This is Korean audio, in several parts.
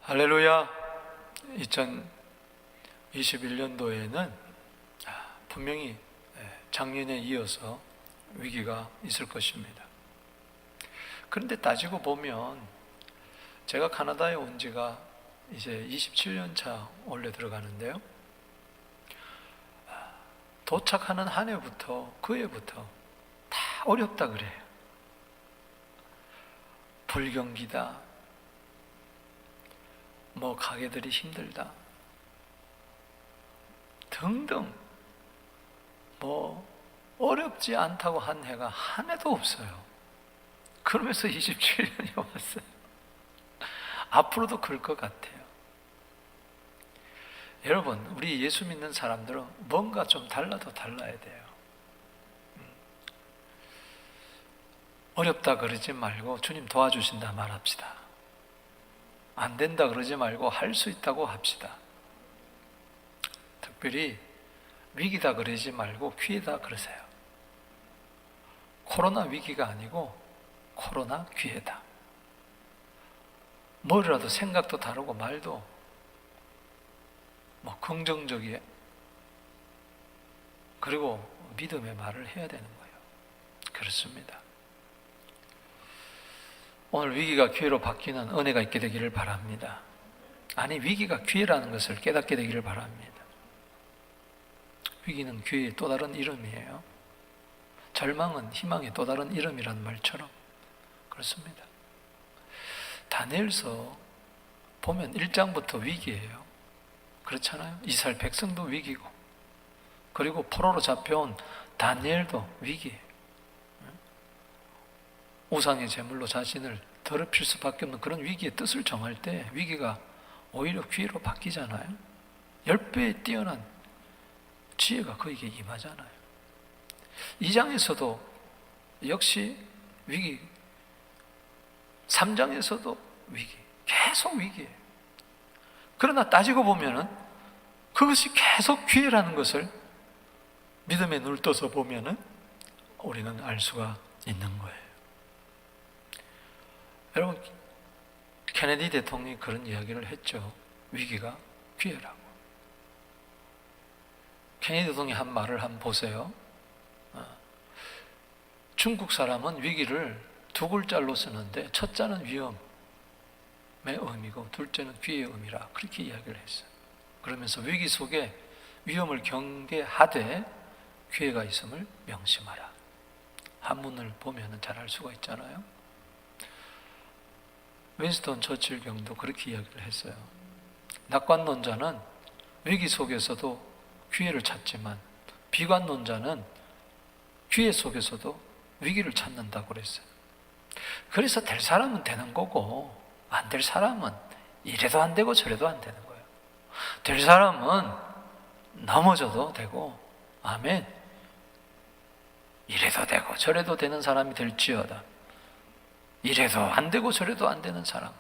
할렐루야. 2021년도에는 분명히 작년에 이어서 위기가 있을 것입니다. 그런데 따지고 보면 제가 카나다에 온 지가 이제 27년 차 올해 들어가는데요, 도착하는 한 해부터 그 해부터 다 어렵다 그래요. 불경기다, 뭐 가게들이 힘들다 등등, 뭐 어렵지 않다고 한 해가 한 해도 없어요. 그러면서 27년이 왔어요. 앞으로도 그럴 것 같아요. 여러분, 우리 예수 믿는 사람들은 뭔가 좀 달라도 달라야 돼요. 어렵다 그러지 말고 주님 도와주신다 말합시다. 안 된다 그러지 말고 할 수 있다고 합시다. 특별히 위기다 그러지 말고 기회다 그러세요. 코로나 위기가 아니고 코로나 기회다. 뭐라도 생각도 다르고 말도 뭐 긍정적이에, 그리고 믿음의 말을 해야 되는 거예요. 그렇습니다. 오늘 위기가 기회로 바뀌는 은혜가 있게 되기를 바랍니다. 아니, 위기가 기회라는 것을 깨닫게 되기를 바랍니다. 위기는 기회의 또 다른 이름이에요. 절망은 희망의 또 다른 이름이라는 말처럼 그렇습니다. 다니엘서 보면 1장부터 위기예요. 그렇잖아요. 이스라엘 백성도 위기고, 그리고 포로로 잡혀온 다니엘도 위기예요. 우상의 제물로 자신을 더럽힐 수밖에 없는 그런 위기의 뜻을 정할 때 위기가 오히려 기회로 바뀌잖아요. 10배에 뛰어난 지혜가 그에게 임하잖아요. 2장에서도 역시 위기, 3장에서도 위기, 계속 위기예요. 그러나 따지고 보면은 그것이 계속 기회라는 것을 믿음의 눈을 떠서 보면은 우리는 알 수가 있는 거예요. 여러분, 케네디 대통령이 그런 이야기를 했죠. 위기가 기회라고. 케네디 대통령이 한 말을 한번 보세요. 중국 사람은 위기를 두 글자로 쓰는데 첫 자는 위험의 의미고 둘째는 기회의 의미라, 그렇게 이야기를 했어요. 그러면서 위기 속에 위험을 경계하되 기회가 있음을 명심하라. 한문을 보면 잘 알 수가 있잖아요. 윈스턴 처칠 경도 그렇게 이야기를 했어요. 낙관론자는 위기 속에서도 기회를 찾지만 비관론자는 기회 속에서도 위기를 찾는다고 그랬어요. 그래서 될 사람은 되는 거고 안 될 사람은 이래도 안 되고 저래도 안 되는 거예요. 될 사람은 넘어져도 되고, 아멘, 이래도 되고 저래도 되는 사람이 될지어다. 이래도 안 되고 저래도 안 되는 사람,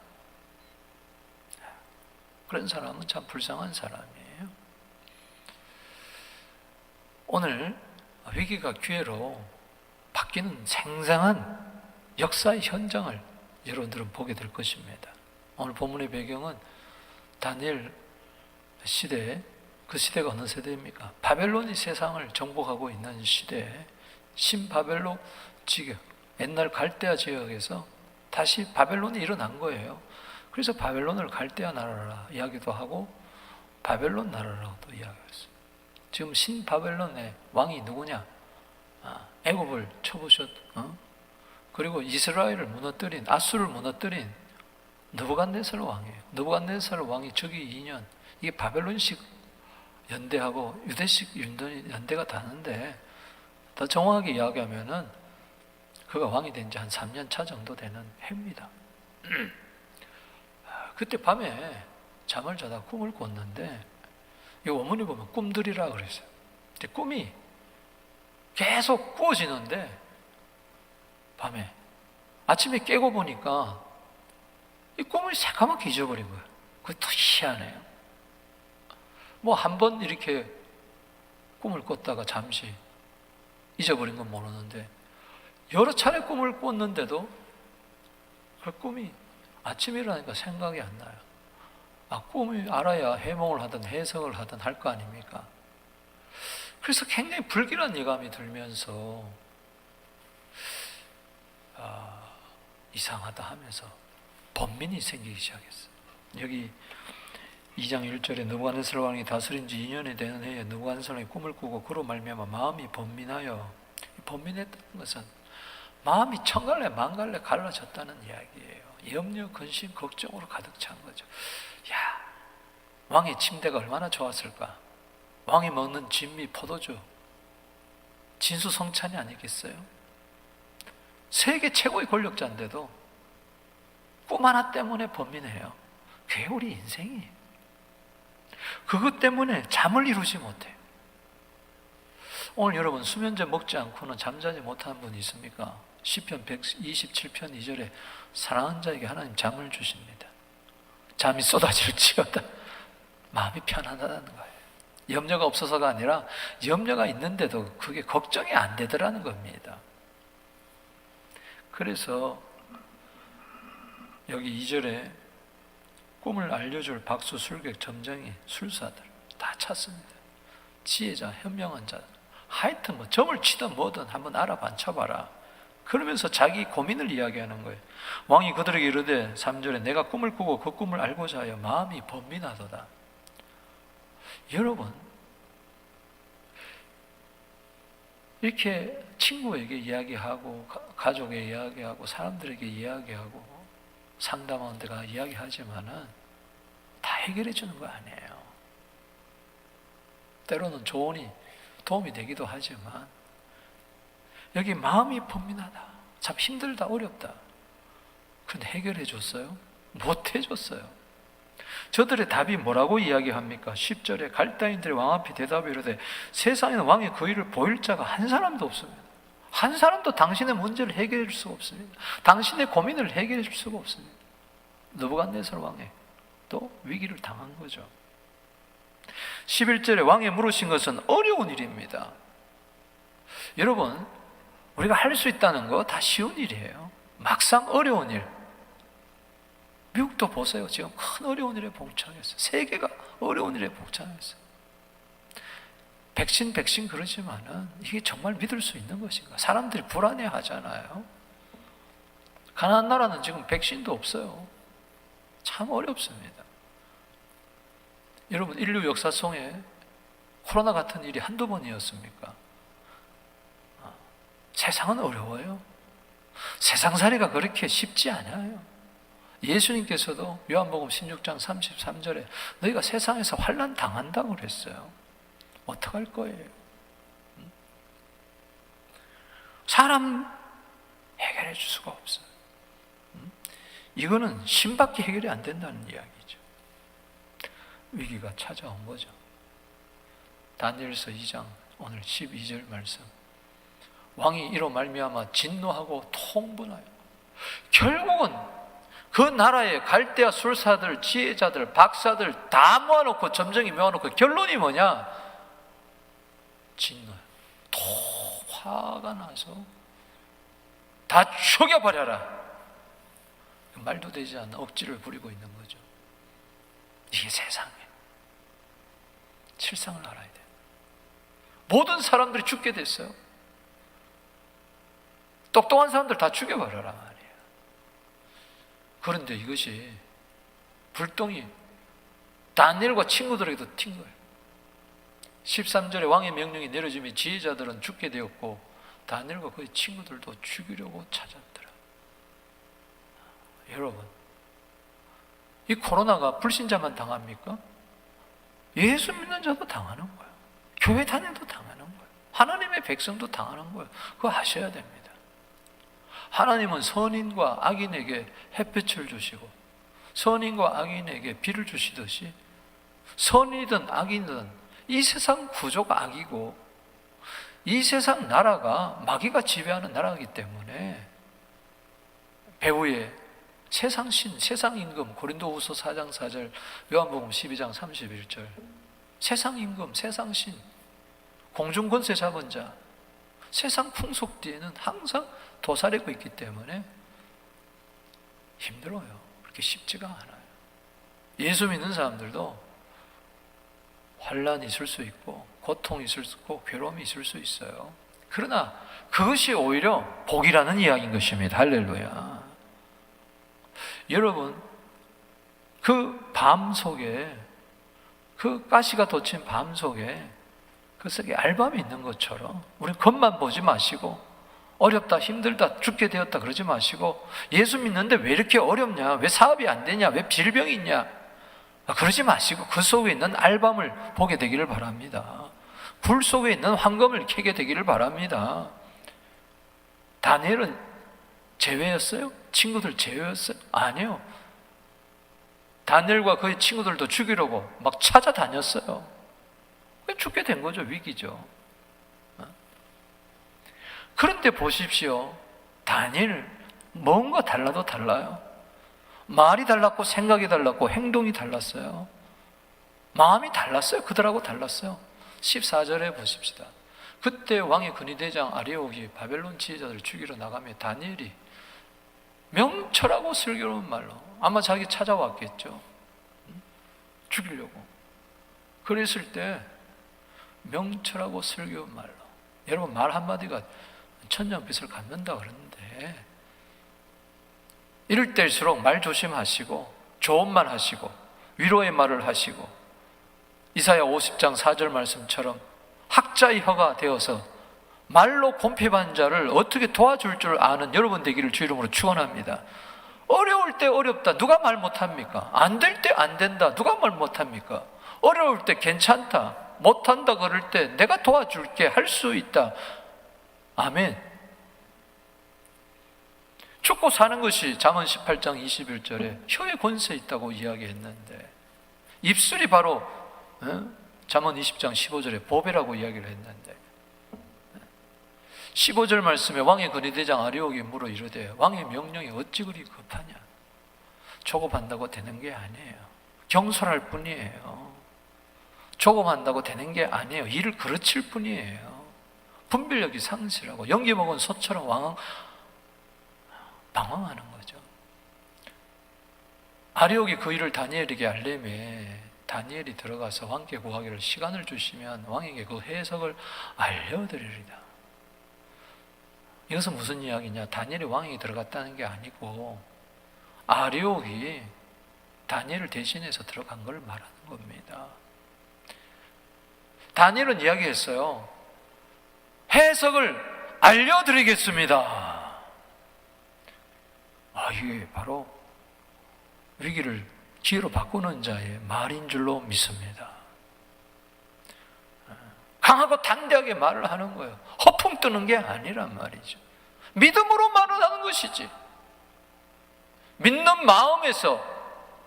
그런 사람은 참 불쌍한 사람이에요. 오늘 위기가 기회로 바뀌는 생생한 역사의 현장을 여러분들은 보게 될 것입니다. 오늘 본문의 배경은 다니엘 시대, 그 시대가 어느 세대입니까? 바벨론이 세상을 정복하고 있는 시대에 신바벨로 지역, 옛날 갈대아 지역에서 다시 바벨론이 일어난 거예요. 그래서 바벨론을 갈대아 나라라 이야기도 하고 바벨론 나라라고도 이야기했어요. 지금 신바벨론의 왕이 누구냐? 애굽을 쳐보셨, 그리고 이스라엘을 무너뜨린, 아수를 무너뜨린 느부갓네살 왕이에요. 느부갓네살 왕이 즉위 2년, 이게 바벨론식 연대하고 유대식 연대가 다른데, 더 정확하게 이야기하면은 그가 왕이 된 지 한 3년 차 정도 되는 해입니다. 그때 밤에 잠을 자다 꿈을 꿨는데, 이 원문에 보면 꿈들이라 그랬어요. 근데 꿈이 계속 꾸어지는데 밤에 아침에 깨고 보니까 이 꿈을 새까맣게 잊어버린 거예요. 그게 또 희한해요. 뭐 한 번 이렇게 꿈을 꿨다가 잠시 잊어버린 건 모르는데 여러 차례 꿈을 꿨는데도 그 꿈이 아침에 일어나니까 생각이 안 나요. 꿈을 알아야 해몽을 하든 해석을 하든 할 거 아닙니까? 그래서 굉장히 불길한 예감이 들면서 이상하다 하면서 번민이 생기기 시작했어요. 여기 2장 1절에 느부갓네살 왕이 다스린 지 2년이 되는 해에 느부갓네살 왕이 꿈을 꾸고 그로 말미암아 마음이 번민하여, 번민했다는 것은 마음이 천갈래 만갈래 갈라졌다는 이야기예요. 염려, 근심, 걱정으로 가득 찬 거죠. 야, 왕의 침대가 얼마나 좋았을까? 왕이 먹는 진미, 포도주, 진수성찬이 아니겠어요? 세계 최고의 권력자인데도 꿈 하나 때문에 번민해요. 그게 우리 인생이에요. 그것 때문에 잠을 이루지 못해요. 오늘 여러분 수면제 먹지 않고는 잠자지 못하는 분 있습니까? 시편 127편 2절에 사랑하는 자에게 하나님 잠을 주십니다. 잠이 쏟아질지어다. 마음이 편안하다는 거예요. 염려가 없어서가 아니라 염려가 있는데도 그게 걱정이 안 되더라는 겁니다. 그래서 여기 2절에 꿈을 알려줄 박수, 술객, 점쟁이, 술사들 다 찾습니다. 지혜자, 현명한 자, 하여튼 뭐 점을 치든 뭐든 한번 알아봐라. 그러면서 자기 고민을 이야기하는 거예요. 왕이 그들에게 이르되 3절에 내가 꿈을 꾸고 그 꿈을 알고자 하여 마음이 번민하도다. 여러분, 이렇게 친구에게 이야기하고 가족에게 이야기하고 사람들에게 이야기하고 상담하는 데가 이야기하지만은 다 해결해 주는 거 아니에요. 때로는 조언이 도움이 되기도 하지만 여기 마음이 번민하다, 참 힘들다, 어렵다. 그런데 해결해 줬어요? 못 해줬어요. 저들의 답이 뭐라고 이야기합니까? 10절에 갈대인들의 왕 앞에 대답이 이르되 세상에는 왕의 그 일을 보일 자가 한 사람도 없습니다. 한 사람도 당신의 문제를 해결해 줄 수가 없습니다. 당신의 고민을 해결해 줄 수가 없습니다. 느부갓네살 왕의 또 위기를 당한 거죠. 11절에 왕이 물으신 것은 어려운 일입니다. 여러분, 우리가 할 수 있다는 거 다 쉬운 일이에요. 막상 어려운 일, 미국도 보세요. 지금 큰 어려운 일에 봉착했어요. 세계가 어려운 일에 봉착했어요. 백신 그러지만은 이게 정말 믿을 수 있는 것인가? 사람들이 불안해 하잖아요. 가나안 나라는 지금 백신도 없어요. 참 어렵습니다. 여러분, 인류 역사 속에 코로나 같은 일이 한두 번이었습니까? 세상은 어려워요. 세상살이가 그렇게 쉽지 않아요. 예수님께서도 요한복음 16장 33절에 너희가 세상에서 환난 당한다고 그랬어요. 어떡할 거예요? 사람 해결해 줄 수가 없어요. 이거는 신밖에 해결이 안 된다는 이야기죠. 위기가 찾아온 거죠. 다니엘서 2장 오늘 12절 말씀. 왕이 이로 말미암아 진노하고 통분하여 결국은 그 나라의 갈대아 술사들, 지혜자들, 박사들 다 모아놓고 점쟁이 모아놓고 결론이 뭐냐? 진노예요. 화가 나서 다 죽여버려라. 말도 되지 않는 억지를 부리고 있는 거죠. 이게 세상이에요. 실상을 알아야 돼요. 모든 사람들이 죽게 됐어요. 똑똑한 사람들 다 죽여버려라 말이에요. 그런데 이것이 불똥이 다니엘과 친구들에게도 튄 거예요. 13절에 왕의 명령이 내려지며 지혜자들은 죽게 되었고 다니엘과 그의 친구들도 죽이려고 찾았더라. 여러분, 이 코로나가 불신자만 당합니까? 예수 믿는 자도 당하는 거예요. 교회 다녀도 당하는 거예요. 하나님의 백성도 당하는 거예요. 그거 아셔야 됩니다. 하나님은 선인과 악인에게 햇빛을 주시고 선인과 악인에게 비를 주시듯이 선이든 악인이든 이 세상 구조가 악이고 이 세상 나라가 마귀가 지배하는 나라이기 때문에 배후에 세상신, 세상임금, 고린도후서 4장 4절, 요한복음 12장 31절, 세상임금, 세상신, 공중권세 잡은 자, 세상 풍속 뒤에는 항상 도사리고 있기 때문에 힘들어요. 그렇게 쉽지가 않아요. 예수 믿는 사람들도 환란이 있을 수 있고 고통이 있을 수 있고 괴로움이 있을 수 있어요. 그러나 그것이 오히려 복이라는 이야기인 것입니다. 할렐루야. 여러분, 그 밤 속에, 그 가시가 돋친 밤 속에 그 속에 알밤이 있는 것처럼 우리 겉만 보지 마시고 어렵다, 힘들다, 죽게 되었다 그러지 마시고 예수 믿는데 왜 이렇게 어렵냐, 왜 사업이 안 되냐, 왜 질병이 있냐 그러지 마시고 그 속에 있는 알밤을 보게 되기를 바랍니다. 불 속에 있는 황금을 캐게 되기를 바랍니다. 다니엘은 제외였어요? 친구들 제외였어요? 아니요. 다니엘과 그의 친구들도 죽이려고 막 찾아다녔어요. 죽게 된 거죠. 위기죠. 그런데 보십시오. 다니엘 뭔가 달라도 달라요. 말이 달랐고 생각이 달랐고 행동이 달랐어요. 마음이 달랐어요. 그들하고 달랐어요. 14절에 보십시다. 그때 왕의 근위대장 아리옥이 바벨론 지휘자들을 죽이러 나가며 다니엘이 명철하고 슬기로운 말로 아마 자기 찾아왔겠죠. 죽이려고. 그랬을 때 명철하고 슬기로운 말로, 여러분 말 한마디가 천냥빚을 갚는다 그러는데 이럴 때일수록 말 조심하시고 좋은 말 하시고 위로의 말을 하시고 이사야 50장 4절 말씀처럼 학자의 혀가 되어서 말로 곰핍한 자를 어떻게 도와줄 줄 아는 여러분 되기를 주 이름으로 축원합니다. 어려울 때 어렵다 누가 말 못합니까? 안 될 때 안 된다 누가 말 못합니까? 어려울 때 괜찮다 못한다 그럴 때 내가 도와줄게 할 수 있다. 아멘. 죽고 사는 것이 잠언 18장 21절에 혀의 권세 있다고 이야기했는데 입술이 바로 잠언 20장 15절에 보배라고 이야기를 했는데 15절 말씀에 왕의 근위대장 아리옥이 물어 이르되 왕의 명령이 어찌 그리 급하냐. 조급한다고 되는 게 아니에요. 경솔할 뿐이에요. 조급한다고 되는 게 아니에요. 일을 그르칠 뿐이에요. 분별력이 상실하고 연기 먹은 소처럼 방황하는 거죠. 아리옥이 그 일을 다니엘에게 알려매 다니엘이 들어가서 왕께 구하기를 시간을 주시면 왕에게 그 해석을 알려드리리다. 이것은 무슨 이야기냐? 다니엘이 왕에게 들어갔다는 게 아니고 아리옥이 다니엘을 대신해서 들어간 걸 말하는 겁니다. 다니엘은 이야기했어요. 해석을 알려드리겠습니다. 이게 바로 위기를 기회로 바꾸는 자의 말인 줄로 믿습니다. 강하고 당대하게 말을 하는 거예요. 허풍 뜨는 게 아니란 말이죠. 믿음으로 말을 하는 것이지. 믿는 마음에서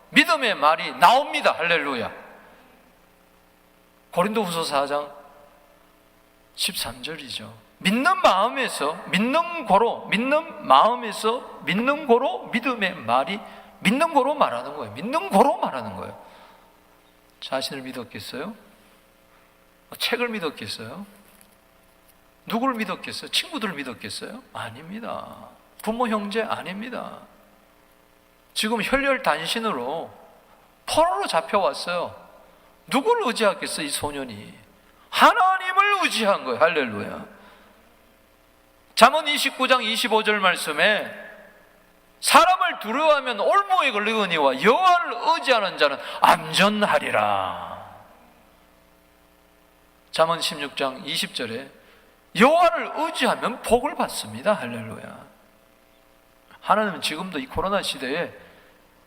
믿음의 말이 나옵니다. 할렐루야. 고린도후서 4장 13절이죠. 믿는 마음에서 믿는 고로 믿음의 말이 믿는 고로 말하는 거예요. 믿는 고로 말하는 거예요. 자신을 믿었겠어요? 책을 믿었겠어요? 누구를 믿었겠어요? 친구들을 믿었겠어요? 아닙니다. 부모 형제 아닙니다. 지금 혈혈단신으로 포로로 잡혀왔어요. 누구를 의지하겠어요? 이 소년이 하나님을 의지한 거예요. 할렐루야. 잠언 29장 25절 말씀에 사람을 두려워하면 올무에 걸리거니와 여호와를 의지하는 자는 안전하리라. 잠언 16장 20절에 여호와를 의지하면 복을 받습니다. 할렐루야. 하나님은 지금도 이 코로나 시대에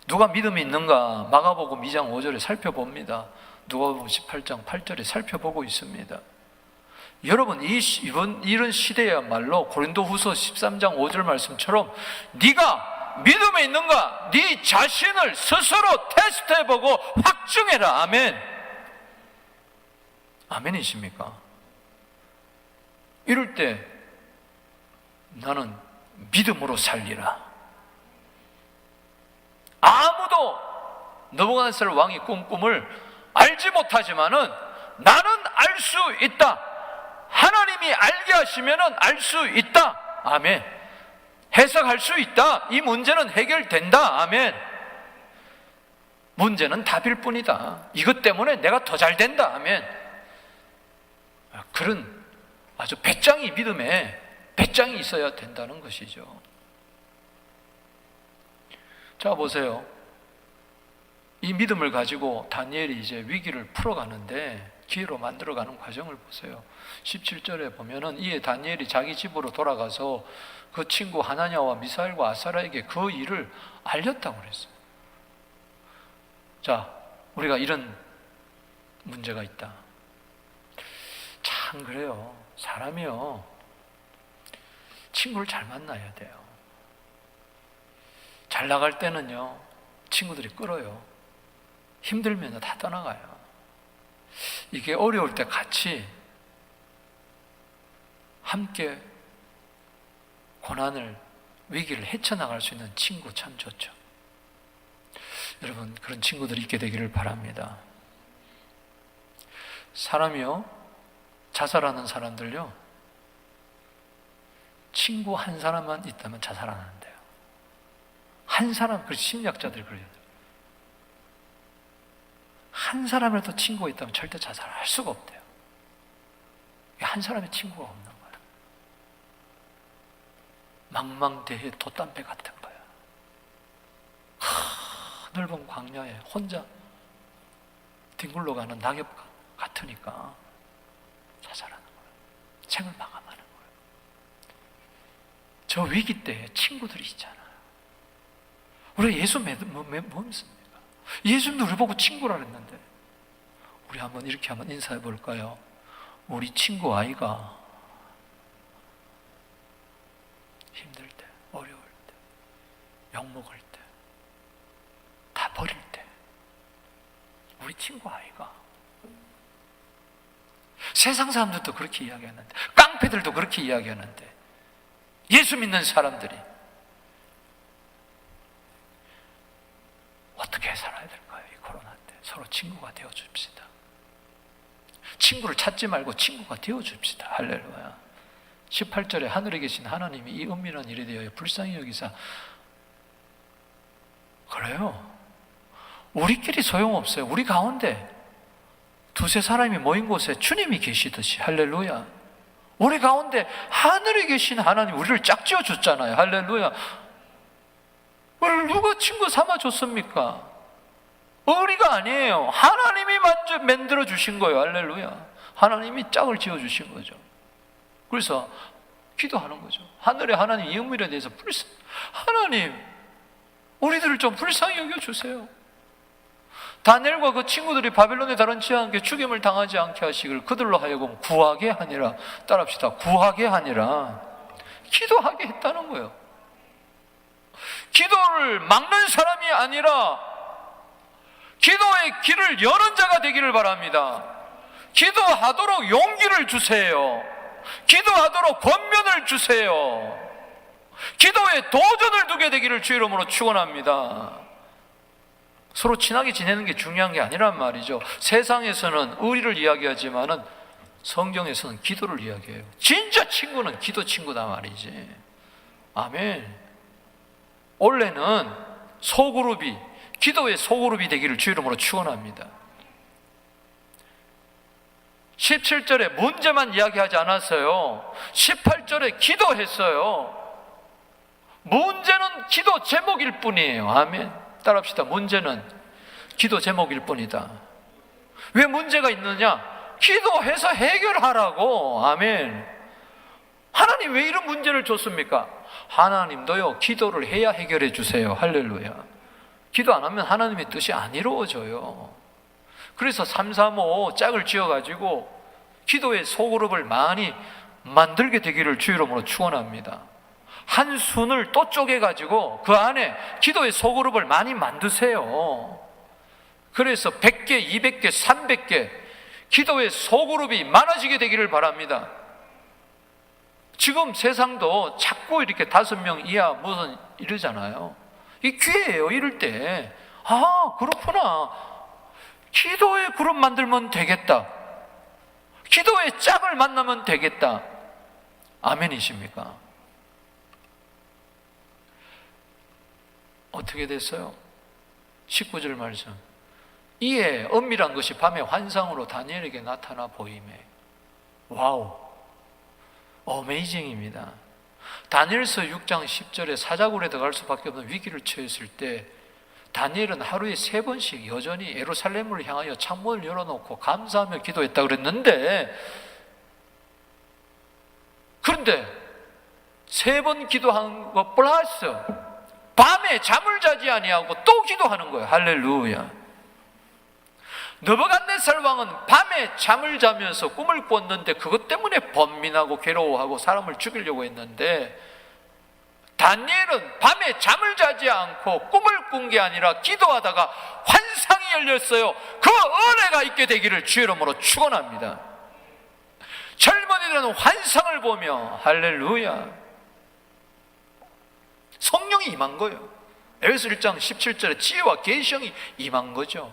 누가 믿음이 있는가 마가복음 2장 5절에 살펴봅니다. 누가복음 18장 8절에 살펴보고 있습니다. 여러분 이런 시대야말로 고린도후서 13장 5절 말씀처럼 네가 믿음에 있는가 네 자신을 스스로 테스트해보고 확증해라. 아멘. 아멘이십니까? 이럴 때 나는 믿음으로 살리라. 아무도 느부갓네살 왕이 꾼 꿈을 알지 못하지만은 나는 알 수 있다. 하나님이 알게 하시면은 알 수 있다. 아멘. 해석할 수 있다. 이 문제는 해결된다. 아멘. 문제는 답일 뿐이다. 이것 때문에 내가 더 잘 된다 하면 그런 아주 배짱이 믿음에 배짱이 있어야 된다는 것이죠. 자, 보세요. 이 믿음을 가지고 다니엘이 이제 위기를 풀어가는데 기회로 만들어가는 과정을 보세요. 17절에 보면은 이에 다니엘이 자기 집으로 돌아가서 그 친구 하나냐와 미사엘과 아사랴에게 그 일을 알렸다고 그랬어요. 자, 우리가 이런 문제가 있다. 참 그래요. 사람이요, 친구를 잘 만나야 돼요. 잘 나갈 때는요, 친구들이 끌어요. 힘들면 다 떠나가요. 이게 어려울 때 같이 함께 고난을, 위기를 헤쳐나갈 수 있는 친구 참 좋죠. 여러분, 그런 친구들이 있게 되기를 바랍니다. 사람이요, 자살하는 사람들요, 친구 한 사람만 있다면 자살 안 한대요. 한 사람, 그 심리학자들이 그래요. 한 사람이라도 친구가 있다면 절대 자살할 수가 없대요. 한 사람의 친구가 없는 거예요. 망망대해 돛담배 같은 거예요. 넓은 광야에 혼자 뒹굴러 가는 낙엽 같으니까 자살하는 거예요. 생을 마감하는 거예요. 저 위기 때에 친구들이 있잖아요. 우리 예수 믿습니까? 예수님도 우리 보고 친구라 그랬는데, 우리 한번 이렇게 한번 인사해 볼까요? 우리 친구 아이가 힘들 때, 어려울 때, 욕먹을 때, 다 버릴 때, 우리 친구 아이가. 세상 사람들도 그렇게 이야기하는데, 깡패들도 그렇게 이야기하는데, 예수 믿는 사람들이 어떻게 살아야 될까요? 이 코로나 때 서로 친구가 되어줍시다. 친구를 찾지 말고 친구가 되어줍시다. 할렐루야. 18절에 하늘에 계신 하나님이 이 은밀한 일에 대하여 불쌍히 여기사, 그래요, 우리끼리 소용없어요. 우리 가운데 두세 사람이 모인 곳에 주님이 계시듯이, 할렐루야, 우리 가운데 하늘에 계신 하나님 우리를 짝지어 줬잖아요. 할렐루야. 우리를 누가 친구 삼아 줬습니까? 우리가 아니에요. 하나님이 만들어 주신 거예요. 할렐루야. 하나님이 짝을 지어 주신 거죠. 그래서 기도하는 거죠. 하늘의 하나님, 이 은밀에 대해서 하나님, 우리들을 좀 불쌍히 여겨주세요. 다니엘과 그 친구들이 바벨론에 다른치 않게 죽임을 당하지 않게 하시길 그들로 하여금 구하게 하니라. 따라합시다. 구하게 하니라. 기도하게 했다는 거예요. 기도를 막는 사람이 아니라 기도의 길을 여는 자가 되기를 바랍니다. 기도하도록 용기를 주세요. 기도하도록 권면을 주세요. 기도에 도전을 두게 되기를 주의 이름으로 축원합니다. 서로 친하게 지내는 게 중요한 게 아니란 말이죠. 세상에서는 의리를 이야기하지만은 성경에서는 기도를 이야기해요. 진짜 친구는 기도 친구다 말이지. 아멘. 원래는 소그룹이, 기도의 소그룹이 되기를 주의 이름으로 축원합니다. 17절에 문제만 이야기하지 않았어요. 18절에 기도했어요. 문제는 기도 제목일 뿐이에요. 아멘. 따라합시다. 문제는 기도 제목일 뿐이다. 왜 문제가 있느냐? 기도해서 해결하라고. 아멘. 하나님 왜 이런 문제를 줬습니까? 하나님도요, 기도를 해야 해결해 주세요. 할렐루야. 기도 안 하면 하나님의 뜻이 안 이루어져요. 그래서 335 짝을 지어가지고 기도의 소그룹을 많이 만들게 되기를 주의 이름으로 축원합니다. 한 순을 또 쪼개가지고 그 안에 기도의 소그룹을 많이 만드세요. 그래서 100개, 200개, 300개 기도의 소그룹이 많아지게 되기를 바랍니다. 지금 세상도 자꾸 이렇게 5명 이하 무슨 이러잖아요. 이 기회예요. 이럴 때, 아, 그렇구나, 기도의 그룹 만들면 되겠다, 기도의 짝을 만나면 되겠다. 아멘이십니까? 어떻게 됐어요? 19절 말씀, 이에 은밀한 것이 밤의 환상으로 다니엘에게 나타나 보이매. 와우, 어메이징입니다. 다니엘서 6장 10절에 사자굴에 들어갈 수밖에 없는 위기를 처했을 때 다니엘은 하루에 3번씩 여전히 예루살렘을 향하여 창문을 열어놓고 감사하며 기도했다 그랬는데, 그런데 3번 기도한 것 플러스 밤에 잠을 자지 아니하고 또 기도하는 거예요. 할렐루야. 느부갓네살 왕은 밤에 잠을 자면서 꿈을 꿨는데 그것 때문에 번민하고 괴로워하고 사람을 죽이려고 했는데, 다니엘은 밤에 잠을 자지 않고 꿈을 꾼 게 아니라 기도하다가 환상이 열렸어요. 그 은혜가 있게 되기를 주의 이름으로 축원합니다. 젊은이들은 환상을 보며 할렐루야, 성령이 임한 거예요. 에베소 1장 17절에 지혜와 계시형이 임한 거죠.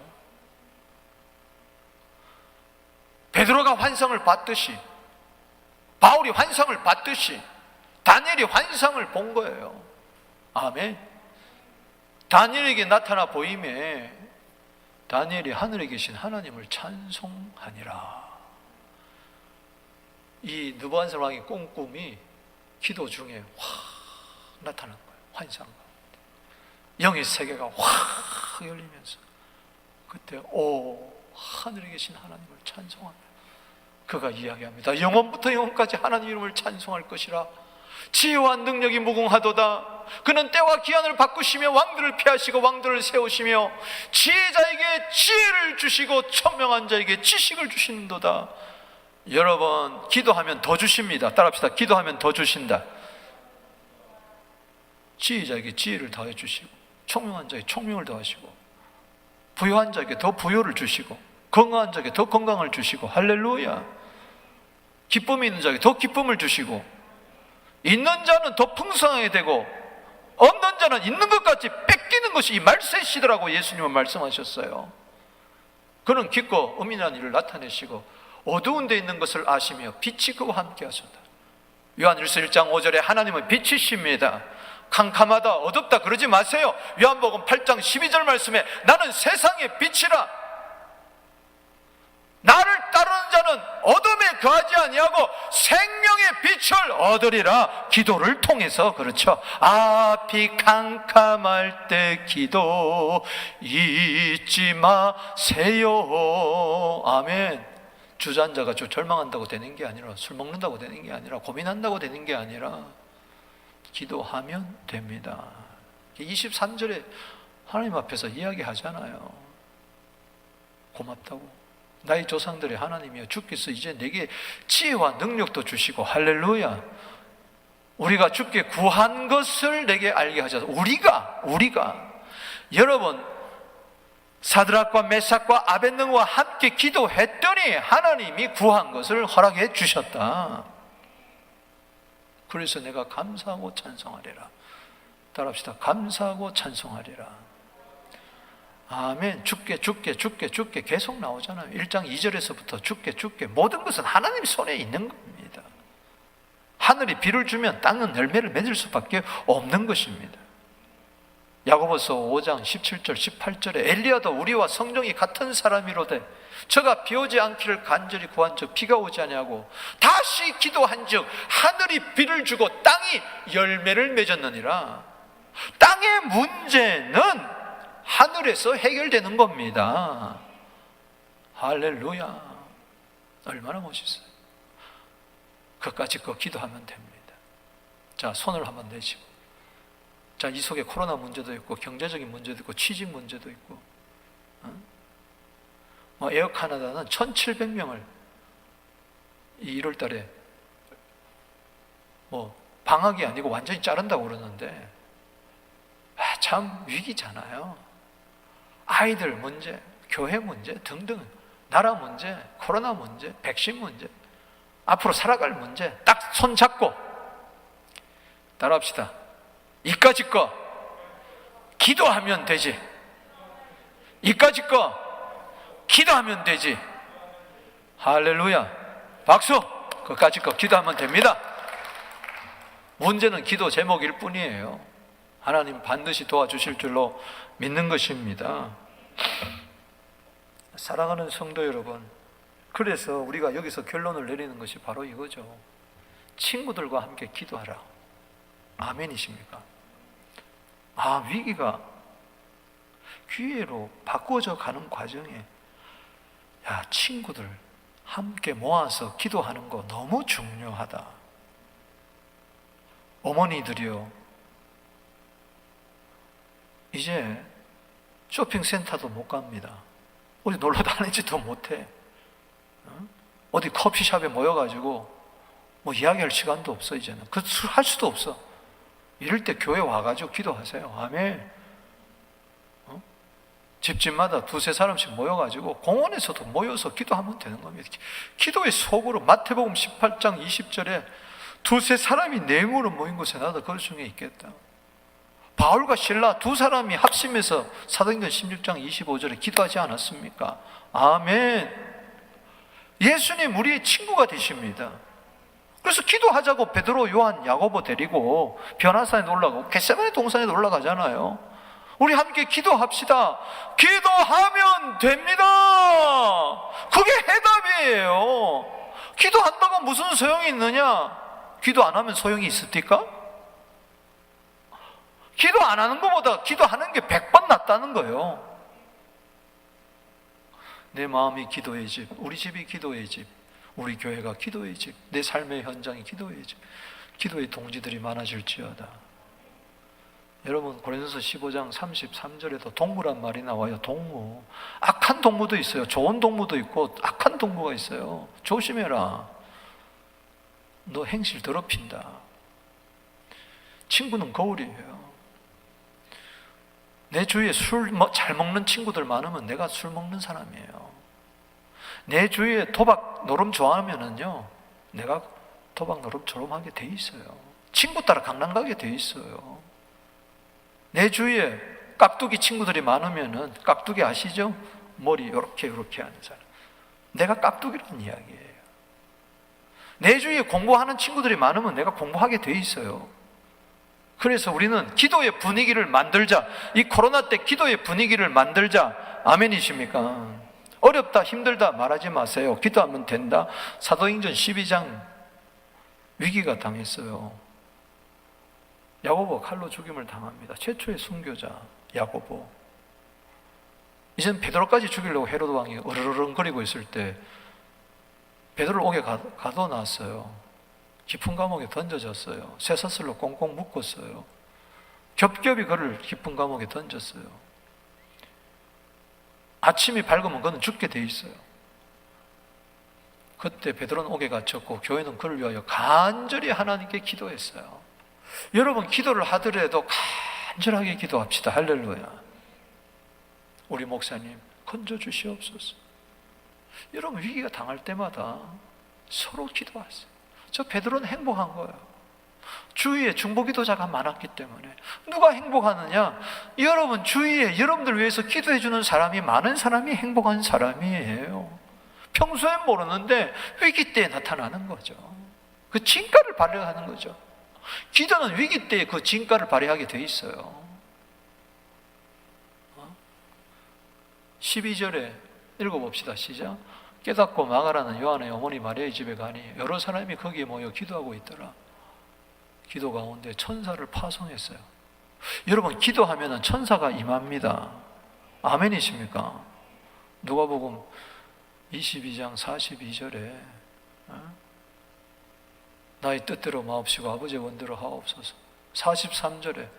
베드로가 환상을 봤듯이, 바울이 환상을 봤듯이 다니엘이 환상을 본 거예요. 아멘. 다니엘에게 나타나 보임에 다니엘이 하늘에 계신 하나님을 찬송하니라. 이 느부갓네살 왕의 꿈이 기도 중에 확 나타난 거예요. 환상 가운데 영의 세계가 확 열리면서 그때 하늘에 계신 하나님을 찬송합니다. 그가 이야기합니다. 영원부터 영원까지 하나님 이름을 찬송할 것이라. 지혜와 능력이 무궁하도다. 그는 때와 기한을 바꾸시며 왕들을 폐하시고 왕들을 세우시며 지혜자에게 지혜를 주시고 청명한 자에게 지식을 주신도다. 여러분, 기도하면 더 주십니다. 따라합시다. 기도하면 더 주신다. 지혜자에게 지혜를 더해 주시고, 청명한 자에게 청명을 더하시고, 부요한 자에게 더 부요를 주시고, 건강한 자에게 더 건강을 주시고, 할렐루야. 기쁨이 있는 자에게 더 기쁨을 주시고, 있는 자는 더 풍성하게 되고 없는 자는 있는 것 같이 뺏기는 것이 이 말세시더라고 예수님은 말씀하셨어요. 그는 깊고 은밀한 일을 나타내시고 어두운 데 있는 것을 아시며 빛이 그와 함께 하소서. 요한일서 1장 5절에 하나님은 빛이십니다. 캄캄하다 어둡다 그러지 마세요. 요한복음 8장 12절 말씀에 나는 세상의 빛이라. 나를 따르는 자는 어둠에 거하지 아니하고 생명의 빛을 얻으리라. 기도를 통해서, 그렇죠. 앞이 캄캄할 때 기도 잊지 마세요. 아멘. 주저앉아가 절망한다고 되는 게 아니라, 술 먹는다고 되는 게 아니라, 고민한다고 되는 게 아니라 기도하면 됩니다. 23절에 하나님 앞에서 이야기하잖아요. 고맙다고. 나의 조상들의 하나님이여, 주께서 이제 내게 지혜와 능력도 주시고, 할렐루야, 우리가 주께 구한 것을 내게 알게 하셔서, 우리가 여러분 사드락과 메삭과 아벳느고와 함께 기도했더니 하나님이 구한 것을 허락해 주셨다. 그래서 내가 감사하고 찬송하리라. 따라합시다. 감사하고 찬송하리라. 아멘. 주께 계속 나오잖아요. 1장 2절에서부터 주께 모든 것은 하나님 손에 있는 겁니다. 하늘이 비를 주면 땅은 열매를 맺을 수밖에 없는 것입니다. 야고보서 5장 17절 18절에 엘리야도 우리와 성정이 같은 사람이로되 저가 비 오지 않기를 간절히 구한즉 비가 오지 아니하고 다시 기도한즉 하늘이 비를 주고 땅이 열매를 맺었느니라. 땅의 문제는 하늘에서 해결되는 겁니다. 할렐루야. 얼마나 멋있어요. 그까짓 거 기도하면 됩니다. 자, 손을 한번 내시고, 자, 이 속에 코로나 문제도 있고 경제적인 문제도 있고 취직 문제도 있고, 에어 카나다는 1,700명을 1월 달에 방학이 아니고 완전히 자른다고 그러는데, 참 위기잖아요. 아이들 문제, 교회 문제 등등, 나라 문제, 코로나 문제, 백신 문제, 앞으로 살아갈 문제 딱 손잡고 따라합시다. 이까짓 거 기도하면 되지. 이까짓 거 기도하면 되지. 할렐루야. 박수. 그까짓 거 기도하면 됩니다. 문제는 기도 제목일 뿐이에요. 하나님 반드시 도와주실 줄로 믿는 것입니다. 사랑하는 성도 여러분, 그래서 우리가 여기서 결론을 내리는 것이 바로 이거죠. 친구들과 함께 기도하라. 아멘이십니까? 위기가 기회로 바꿔져 가는 과정에 친구들 함께 모아서 기도하는 거 너무 중요하다. 어머니들이요, 이제 쇼핑센터도 못 갑니다. 어디 놀러 다니지도 못해. 어디 커피숍에 모여가지고 뭐 이야기할 시간도 없어. 이제는 그 할 수도 없어. 이럴 때 교회 와가지고 기도하세요. 아멘. 집집마다 두세 사람씩 모여가지고 공원에서도 모여서 기도하면 되는 겁니다. 기도의 속으로 마태복음 18장 20절에 두세 사람이 내 이름으로 모인 곳에 나도 그 중에 있겠다. 바울과 실라 두 사람이 합심해서 사도행전 16장 25절에 기도하지 않았습니까? 아멘. 예수님 우리의 친구가 되십니다. 그래서 기도하자고 베드로, 요한, 야고보 데리고 변화산에 올라가고 겟세마네 동산에 올라가잖아요. 우리 함께 기도합시다. 기도하면 됩니다. 그게 해답이에요. 기도한다고 무슨 소용이 있느냐? 기도 안 하면 소용이 있습니까? 기도 안 하는 것보다 기도하는 게 100번 낫다는 거예요. 내 마음이 기도의 집, 우리 집이 기도의 집, 우리 교회가 기도의 집, 내 삶의 현장이 기도의 집, 기도의 동지들이 많아질지어다. 여러분, 고린도서 15장 33절에도 동무란 말이 나와요. 동무. 악한 동무도 있어요. 좋은 동무도 있고 악한 동무가 있어요. 조심해라. 너 행실 더럽힌다. 친구는 거울이에요. 내 주위에 술 잘 먹는 친구들 많으면 내가 술 먹는 사람이에요. 내 주위에 도박 노름 좋아하면은요, 내가 도박 노름 조름하게 돼 있어요. 친구 따라 강남 가게 돼 있어요. 내 주위에 깍두기 친구들이 많으면은, 깍두기 아시죠? 머리 이렇게 하는 사람. 내가 깍두기라는 이야기예요. 내 주위에 공부하는 친구들이 많으면 내가 공부하게 돼 있어요. 그래서 우리는 기도의 분위기를 만들자. 이 코로나 때 기도의 분위기를 만들자. 아멘이십니까? 어렵다, 힘들다 말하지 마세요. 기도하면 된다. 사도행전 12장 위기가 당했어요. 야고보 칼로 죽임을 당합니다. 최초의 순교자 야고보. 이젠 베드로까지 죽이려고 헤로드 왕이 으르렁거리고 있을 때 베드로를 옥에 가둬놨어요. 깊은 감옥에 던져졌어요. 쇠사슬로 꽁꽁 묶었어요. 겹겹이 그를 깊은 감옥에 던졌어요. 아침이 밝으면 그는 죽게 돼 있어요. 그때 베드로는 옥에 갇혔고 교회는 그를 위하여 간절히 하나님께 기도했어요. 여러분, 기도를 하더라도 간절하게 기도합시다. 할렐루야. 우리 목사님 건져 주시옵소서. 여러분, 위기가 당할 때마다 서로 기도하세요. 저 베드로는 행복한 거예요. 주위에 중보기도자가 많았기 때문에. 누가 행복하느냐? 여러분 주위에 여러분들 위해서 기도해 주는 사람이 많은 사람이 행복한 사람이에요. 평소엔 모르는데 위기 때에 나타나는 거죠. 그 진가를 발휘하는 거죠. 기도는 위기 때에 그 진가를 발휘하게 돼 있어요. 12절에 읽어봅시다. 시작. 깨닫고 막아라는 요한의 어머니 마리아의 집에 가니 여러 사람이 거기에 모여 기도하고 있더라. 기도 가운데 천사를 파송했어요. 여러분, 기도하면 천사가 임합니다. 아멘이십니까? 누가복음 22장 42절에 나의 뜻대로 마옵시고 아버지의 원대로 하옵소서. 43절에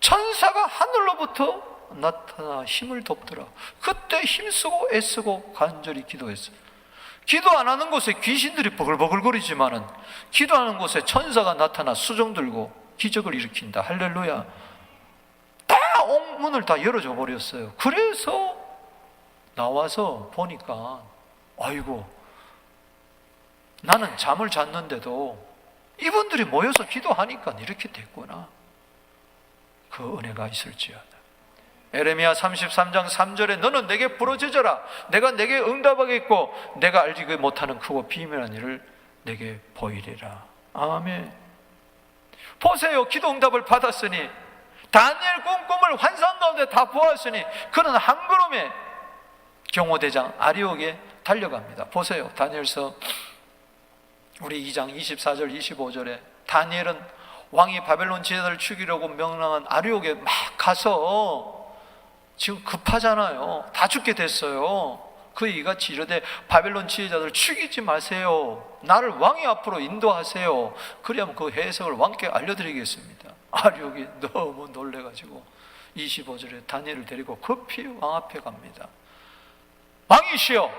천사가 하늘로부터 나타나 힘을 돕더라. 그때 힘쓰고 애쓰고 간절히 기도했어요. 기도 안 하는 곳에 귀신들이 버글버글거리지만은 기도하는 곳에 천사가 나타나 수종 들고 기적을 일으킨다. 할렐루야. 다 옥문을 다 열어줘 버렸어요. 그래서 나와서 보니까 아이고, 나는 잠을 잤는데도 이분들이 모여서 기도하니까 이렇게 됐구나. 그 은혜가 있을지어다. 에레미야 33장 3절에 너는 내게 부르짖어라. 내가 내게 응답하겠고 내가 알지 못하는 크고 비밀한 일을 내게 보이리라. 아멘. 보세요. 기도 응답을 받았으니, 다니엘 꿈을 환상 가운데 다 보았으니 그는 한 걸음에 경호대장 아리옥에 달려갑니다. 보세요. 다니엘서 우리 2장 24절 25절에 다니엘은 왕이 바벨론 지혜자를 죽이려고 명령한 아리옥에 막 가서 지금 급하잖아요. 다 죽게 됐어요. 그 이같이 이르되 바벨론 지혜자들 죽이지 마세요. 나를 왕의 앞으로 인도하세요. 그리하면 그 해석을 왕께 알려드리겠습니다. 아리옥이 너무 놀래가지고 25절에 다니엘을 데리고 급히 왕 앞에 갑니다. 왕이시여,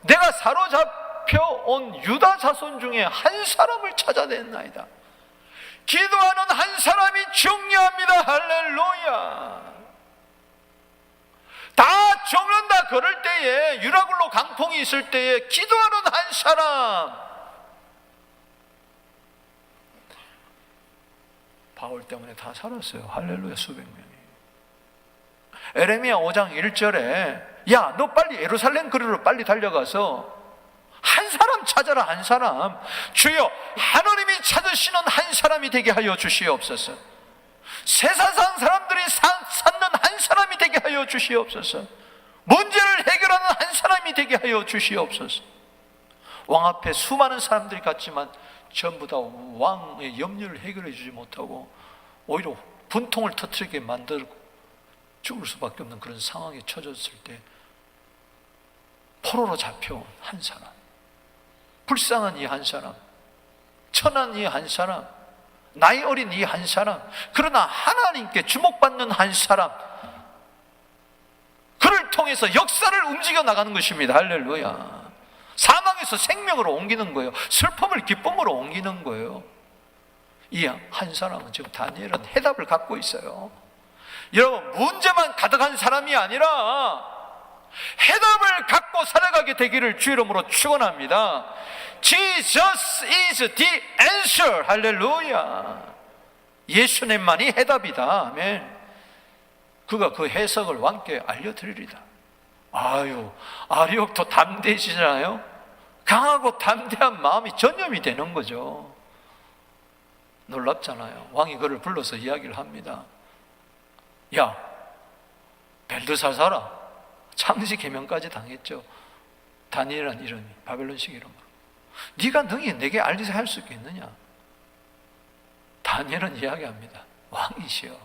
내가 사로잡혀온 유다 자손 중에 한 사람을 찾아냈나이다. 기도하는 한 사람이 중요합니다. 할렐루야. 다 죽는다 그럴 때에, 유라굴로 강풍이 있을 때에 기도하는 한 사람, 바울 때문에 다 살았어요. 할렐루야. 수백 명이. 에레미야 5장 1절에 야, 너 빨리 예루살렘 거리로 빨리 달려가서 한 사람 찾아라. 한 사람. 주여, 하나님이 찾으시는 한 사람이 되게 하여 주시옵소서. 세상 사람들이 찾는 한 사람이 되게 하여 주시옵소서. 문제를 해결하는 한 사람이 되게 하여 주시옵소서. 왕 앞에 수많은 사람들이 갔지만 전부 다 왕의 염려를 해결해 주지 못하고 오히려 분통을 터뜨리게 만들고 죽을 수밖에 없는 그런 상황에 처졌을 때 포로로 잡혀온 한 사람, 불쌍한 이 한 사람, 천한 이 한 사람, 나이 어린 이 한 사람, 그러나 하나님께 주목받는 한 사람, 그를 통해서 역사를 움직여 나가는 것입니다. 할렐루야. 사망에서 생명으로 옮기는 거예요. 슬픔을 기쁨으로 옮기는 거예요. 이 한 사람은 지금 다니엘은 해답을 갖고 있어요. 여러분, 문제만 가득한 사람이 아니라 해답을 갖고 살아가게 되기를 주 이름으로 축원합니다. Jesus is the answer. 할렐루야. 예수님만이 해답이다. 아멘. 그가 그 해석을 왕께 알려드리리다. 아유, 아리옥도 담대해지잖아요. 강하고 담대한 마음이 전염이 되는 거죠. 놀랍잖아요. 왕이 그를 불러서 이야기를 합니다. 야, 벨드사사라, 창시 계명까지 당했죠. 다니엘이라는 이름이 바벨론식 이름으로. 네가 능히 내게 알리서 할 수 있겠느냐? 다니엘은 이야기합니다. 왕이시여,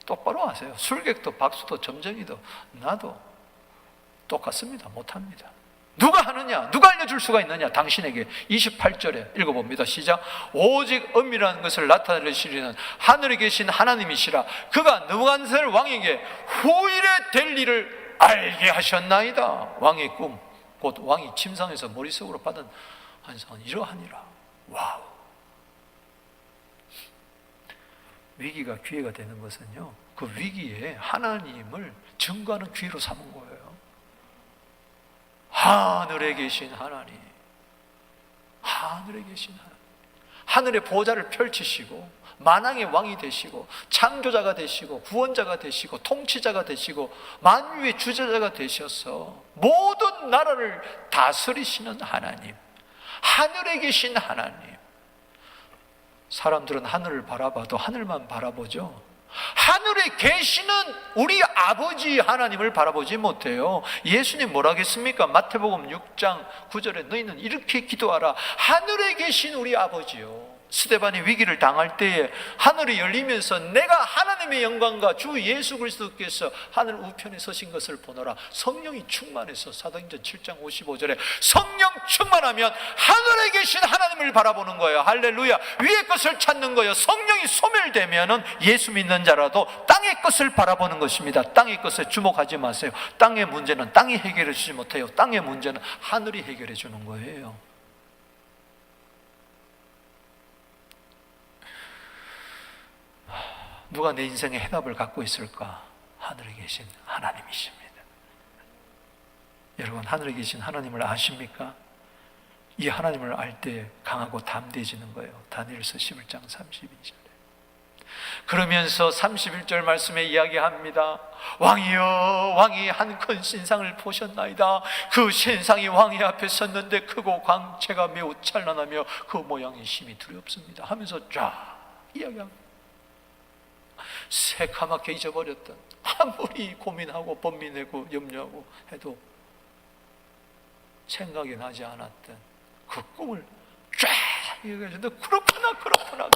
똑바로 하세요. 술객도 박수도 점쟁이도 나도 똑같습니다. 못합니다. 누가 하느냐? 누가 알려줄 수가 있느냐? 당신에게. 28절에 읽어봅니다. 시작. 오직 은밀한 것을 나타내시리는 하늘에 계신 하나님이시라. 그가 느부갓네살 왕에게 후일에 될 일을 알게 하셨나이다. 왕의 꿈, 곧 왕이 침상에서 머릿속으로 받은 환상은 이러하니라. 와우. 위기가 기회가 되는 것은요, 그 위기에 하나님을 증거하는 기회로 삼은 거예요. 하늘에 계신 하나님, 하늘에 계신 하나님, 하늘의 보좌를 펼치시고 만왕의 왕이 되시고 창조자가 되시고 구원자가 되시고 통치자가 되시고 만유의 주제자가 되셔서 모든 나라를 다스리시는 하나님, 하늘에 계신 하나님. 사람들은 하늘을 바라봐도 하늘만 바라보죠. 하늘에 계시는 우리 아버지 하나님을 바라보지 못해요. 예수님 뭐라 하겠습니까? 마태복음 6장 9절에 너희는 이렇게 기도하라. 하늘에 계신 우리 아버지요. 스데반이 위기를 당할 때에 하늘이 열리면서 내가 하나님의 영광과 주 예수 그리스도께서 하늘 우편에 서신 것을 보노라. 성령이 충만해서 사도행전 7장 55절에 성령 충만하면 하늘에 계신 하나님을 바라보는 거예요. 할렐루야. 위의 것을 찾는 거예요. 성령이 소멸되면은 예수 믿는 자라도 땅의 것을 바라보는 것입니다. 땅의 것에 주목하지 마세요. 땅의 문제는 땅이 해결해 주지 못해요. 땅의 문제는 하늘이 해결해 주는 거예요. 누가 내 인생의 해답을 갖고 있을까? 하늘에 계신 하나님이십니다. 여러분, 하늘에 계신 하나님을 아십니까? 이 하나님을 알 때 강하고 담대해지는 거예요. 다니엘서 11장 32절에. 그러면서 31절 말씀에 이야기합니다. 왕이여, 왕이 한 큰 신상을 보셨나이다. 그 신상이 왕의 앞에 섰는데 크고 광채가 매우 찬란하며 그 모양이 심히 두렵습니다 하면서 쫙 이야기합니다. 새카맣게 잊어버렸던, 아무리 고민하고 번민하고 염려하고 해도 생각이 나지 않았던 그 꿈을 쫙 얘기해주는데 그렇구나.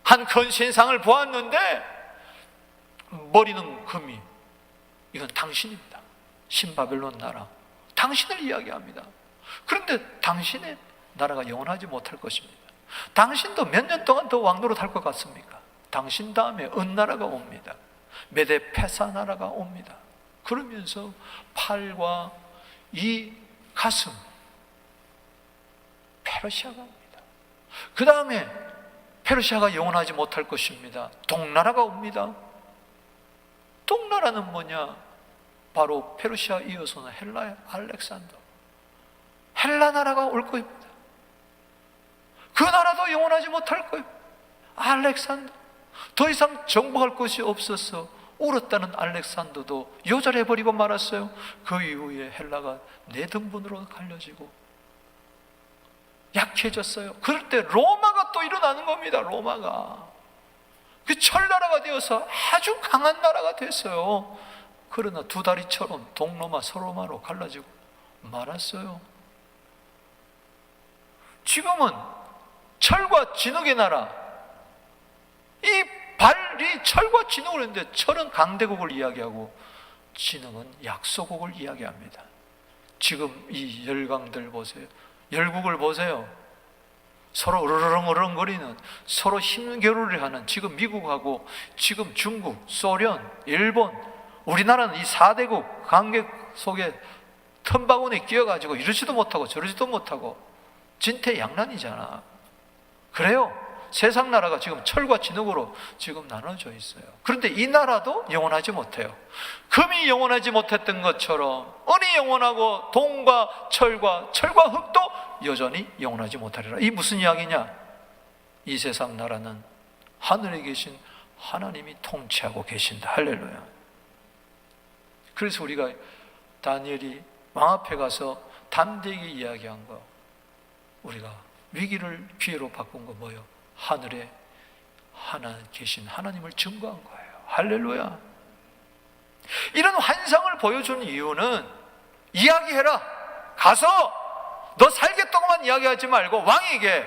한 큰 신상을 보았는데 머리는 금이, 이건 당신입니다. 신바벨론 나라, 당신을 이야기합니다. 그런데 당신의 나라가 영원하지 못할 것입니다. 당신도 몇 년 동안 더 왕노릇 할 것 같습니까? 당신 다음에 은나라가 옵니다. 메데 페사 나라가 옵니다. 그러면서 팔과 이 가슴, 페르시아가 옵니다. 그 다음에 페르시아가 영원하지 못할 것입니다. 동나라가 옵니다. 동나라는 뭐냐? 바로 페르시아 이어서는 헬라의 알렉산더, 헬라 나라가 올 겁니다. 그 나라도 영원하지 못할 거예요. 알렉산더, 더 이상 정복할 것이 없어서 울었다는 알렉산더도 요절해버리고 말았어요. 그 이후에 헬라가 내등분으로 갈려지고 약해졌어요. 그럴 때 로마가 또 일어나는 겁니다. 로마가 그 철나라가 되어서 아주 강한 나라가 됐어요. 그러나 두 다리처럼 동로마 서로마로 갈라지고 말았어요. 지금은 철과 진흙의 나라, 이 발이 철과 진흙을 했는데 철은 강대국을 이야기하고 진흙은 약소국을 이야기합니다. 지금 이 열강들 보세요. 열국을 보세요. 서로 으르렁으르렁거리는, 서로 힘겨루를 하는, 지금 미국하고 지금 중국, 소련, 일본, 우리나라는 이 4대국 관계 속에 틈바구니에 끼어가지고 이러지도 못하고 저러지도 못하고 진퇴양난이잖아. 그래요. 세상 나라가 지금 철과 진흙으로 지금 나눠져 있어요. 그런데 이 나라도 영원하지 못해요. 금이 영원하지 못했던 것처럼 은이 영원하고 동과 철과 흙도 여전히 영원하지 못하리라. 이 무슨 이야기냐? 이 세상 나라는 하늘에 계신 하나님이 통치하고 계신다. 할렐루야. 그래서 우리가 다니엘이 왕 앞에 가서 담대하게 이야기한 거, 우리가 위기를 기회로 바꾼 거 뭐예요? 하늘에 계신 하나님을 증거한 거예요. 할렐루야. 이런 환상을 보여준 이유는 이야기해라. 가서 너 살겠다고만 이야기하지 말고 왕에게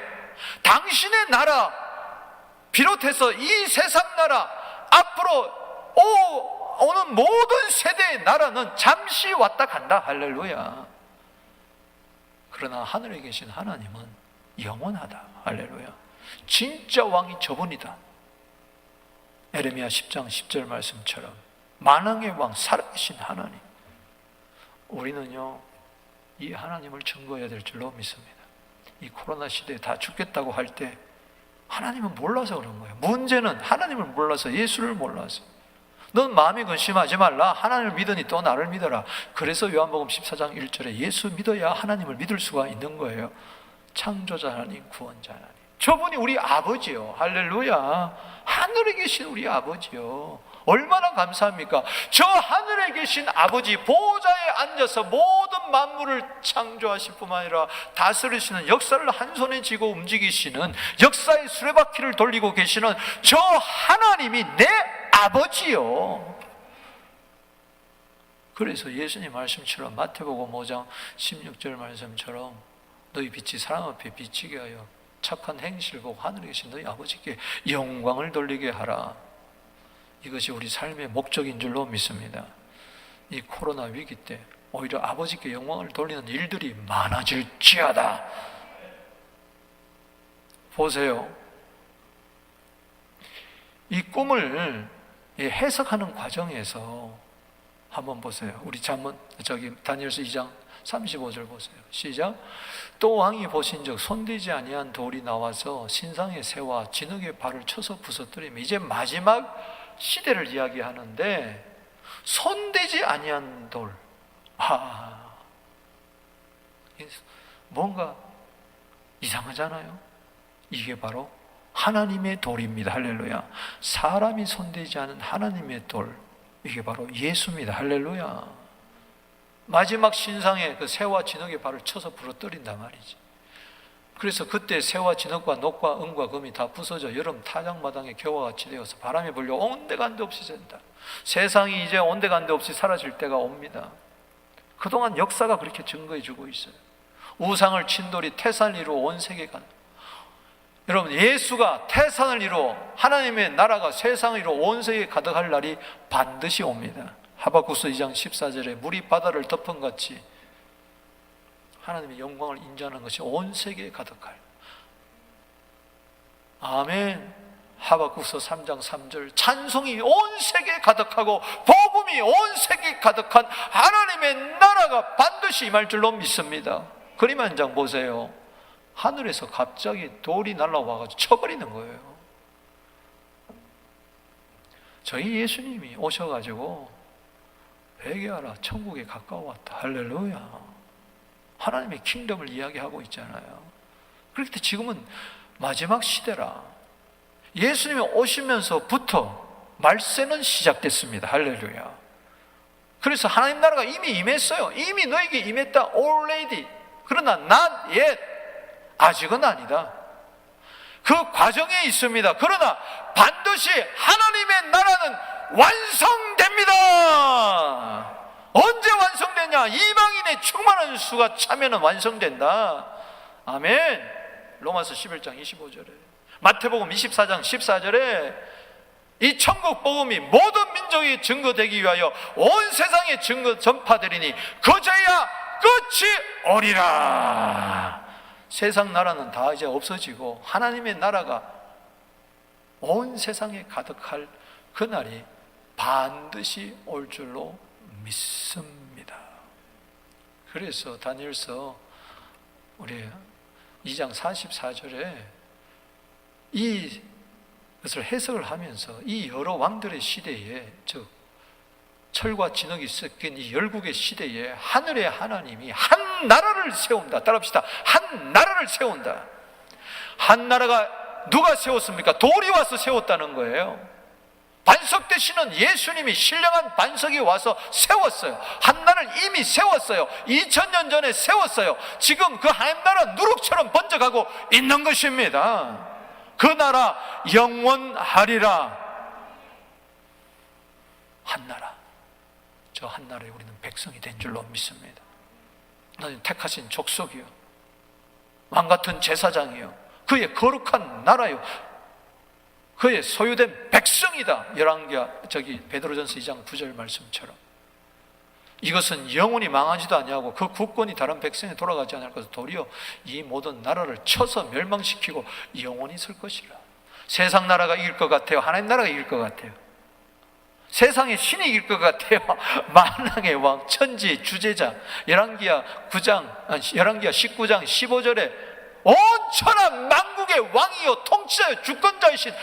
당신의 나라 비롯해서 이 세상 나라 앞으로 오는 모든 세대의 나라는 잠시 왔다 간다. 할렐루야. 그러나 하늘에 계신 하나님은 영원하다. 할렐루야. 진짜 왕이 저분이다. 에레미야 10장 10절 말씀처럼 만왕의 왕, 살아계신 하나님. 우리는요, 이 하나님을 증거해야 될 줄로 믿습니다. 이 코로나 시대에 다 죽겠다고 할 때 하나님은 몰라서 그런 거예요. 문제는 하나님을 몰라서, 예수를 몰라서. 넌 마음에 근심하지 말라. 하나님을 믿으니 또 나를 믿어라. 그래서 요한복음 14장 1절에 예수 믿어야 하나님을 믿을 수가 있는 거예요. 창조자 하나님, 구원자 하나님. 저분이 우리 아버지요. 할렐루야. 하늘에 계신 우리 아버지요. 얼마나 감사합니까? 저 하늘에 계신 아버지 보좌에 앉아서 모든 만물을 창조하실 뿐만 아니라 다스리시는, 역사를 한 손에 쥐고 움직이시는, 역사의 수레바퀴를 돌리고 계시는 저 하나님이 내 아버지요. 그래서 예수님 말씀처럼 마태복음 5장 16절 말씀처럼 너희 빛이 사람 앞에 비치게 하여 착한 행실을 보고 하늘에 계신 너희 아버지께 영광을 돌리게 하라. 이것이 우리 삶의 목적인 줄로 믿습니다. 이 코로나 위기 때 오히려 아버지께 영광을 돌리는 일들이 많아질지어다. 보세요. 이 꿈을 해석하는 과정에서 한번 보세요. 우리 다니엘서 2장 35절 보세요. 시작. 또 왕이 보신즉 손대지 아니한 돌이 나와서 신상의 새와 진흙의 발을 쳐서 부서뜨리며, 이제 마지막 시대를 이야기하는데 손대지 아니한 돌. 뭔가 이상하잖아요. 이게 바로 하나님의 돌입니다. 할렐루야. 사람이 손대지 않은 하나님의 돌, 이게 바로 예수입니다. 할렐루야. 마지막 신상에 그 새와 진흙의 발을 쳐서 부러뜨린단 말이지. 그래서 그때 새와 진흙과 녹과 은과 금이 다 부서져 여름 타작마당에 겨와 같이 되어서 바람이 불려 온데간데 없이 된다. 세상이 이제 온데간데 없이 사라질 때가 옵니다. 그동안 역사가 그렇게 증거해 주고 있어요. 우상을 친돌이 태산을 이루어 온 세계가, 여러분 예수가 태산을 이루어 하나님의 나라가 세상을 이루어 온 세계에 가득할 날이 반드시 옵니다. 하박국서 2장 14절에 물이 바다를 덮은 같이 하나님의 영광을 인정하는 것이 온 세계에 가득할, 아멘. 하박국서 3장 3절 찬송이 온 세계에 가득하고 복음이 온 세계에 가득한 하나님의 나라가 반드시 임할 줄로 믿습니다. 그림 한 장 보세요. 하늘에서 갑자기 돌이 날라와가지고 쳐버리는 거예요. 저희 예수님이 오셔가지고 회개하라, 천국에 가까워왔다. 할렐루야. 하나님의 킹덤을 이야기하고 있잖아요. 그렇기 때문에 지금은 마지막 시대라. 예수님이 오시면서부터 말세는 시작됐습니다. 할렐루야. 그래서 하나님 나라가 이미 임했어요. 이미 너에게 임했다. already. 그러나 not yet. 아직은 아니다. 그 과정에 있습니다. 그러나 반드시 하나님의 나라는 완성됩니다. 언제 완성되냐? 이방인의 충만한 수가 차면은 완성된다. 아멘. 로마서 11장 25절에, 마태복음 24장 14절에 이 천국 복음이 모든 민족이 증거되기 위하여 온 세상에 증거 전파되리니 그제야 끝이 오리라. 세상 나라는 다 이제 없어지고 하나님의 나라가 온 세상에 가득할 그날이 반드시 올 줄로 믿습니다. 그래서 다니엘서 우리 2장 44절에 이것을 해석을 하면서 이 여러 왕들의 시대에, 즉 철과 진흙이 섞인 이 열국의 시대에 하늘의 하나님이 한 나라를 세운다. 따라합시다. 한 나라를 세운다. 한 나라가 누가 세웠습니까? 돌이 와서 세웠다는 거예요. 반석 되시는 예수님이 신령한 반석이 와서 세웠어요. 한 나라를 이미 세웠어요. 2000년 전에 세웠어요. 지금 그 한 나라 누룩처럼 번져가고 있는 것입니다. 그 나라 영원하리라. 한 나라. 저 한 나라에 우리는 백성이 된 줄로 믿습니다. 너는 택하신 족속이요, 왕같은 제사장이요, 그의 거룩한 나라요, 그의 소유된 백성이다. 베드로전서 2장 9절 말씀처럼 이것은 영원히 망하지도 아니하고 그 국권이 다른 백성에 돌아가지 않을 것을 도리어 이 모든 나라를 쳐서 멸망시키고 영원히 있을 것이라. 세상 나라가 이길 것 같아요? 하나님 나라가 이길 것 같아요? 세상의 신이 이길 것 같아요? 만왕의 왕, 천지의 주제자. 열왕기하 19장 15절에 온 천하 만국의 왕이요 통치자요 주권자이신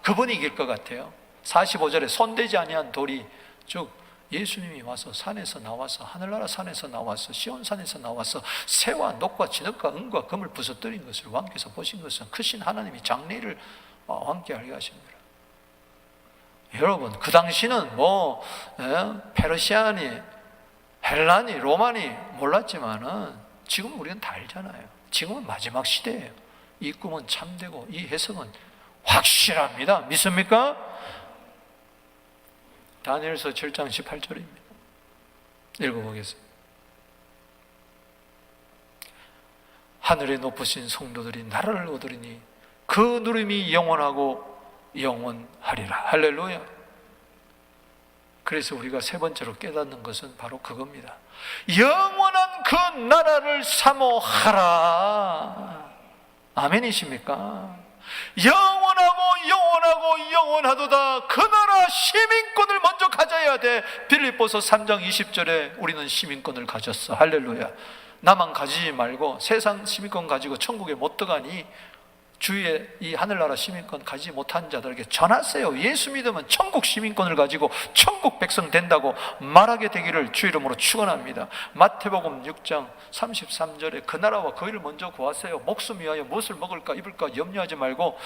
그분이 이길 것 같아요? 45절에 손대지 아니한 돌이, 즉 예수님이 와서 산에서 나와서, 하늘나라 산에서 나와서, 시온산에서 나와서 새와 녹과 진흙과 은과 금을 부서뜨린 것을 왕께서 보신 것은 크신 하나님이 장래일을 왕께 알게 하십니다. 여러분, 그 당시는 페르시아니, 헬라니, 로마니 몰랐지만은 지금 우리는 다 알잖아요. 지금은 마지막 시대예요. 이 꿈은 참되고 이 해석은 확실합니다. 믿습니까? 다니엘서 7장 18절입니다. 읽어보겠습니다. 하늘에 높으신 성도들이 나라를 얻으리니 그 누림이 영원하고 영원하리라. 할렐루야. 그래서 우리가 세 번째로 깨닫는 것은 바로 그겁니다. 영원한 그 나라를 사모하라. 아멘이십니까? 영원하고 영원하도다. 그 나라 시민권을 먼저 가져야 돼. 빌립보서 3장 20절에 우리는 시민권을 가졌어. 할렐루야. 나만 가지지 말고 세상 시민권 가지고 천국에 못 들어가니 주위에 이 하늘나라 시민권 가지지 못한 자들에게 전하세요. 예수 믿으면 천국 시민권을 가지고 천국 백성 된다고 말하게 되기를 주 이름으로 축원합니다. 마태복음 6장 33절에 그 나라와 그 일을 먼저 구하세요. 목숨 위하여 무엇을 먹을까 입을까 염려하지 말고,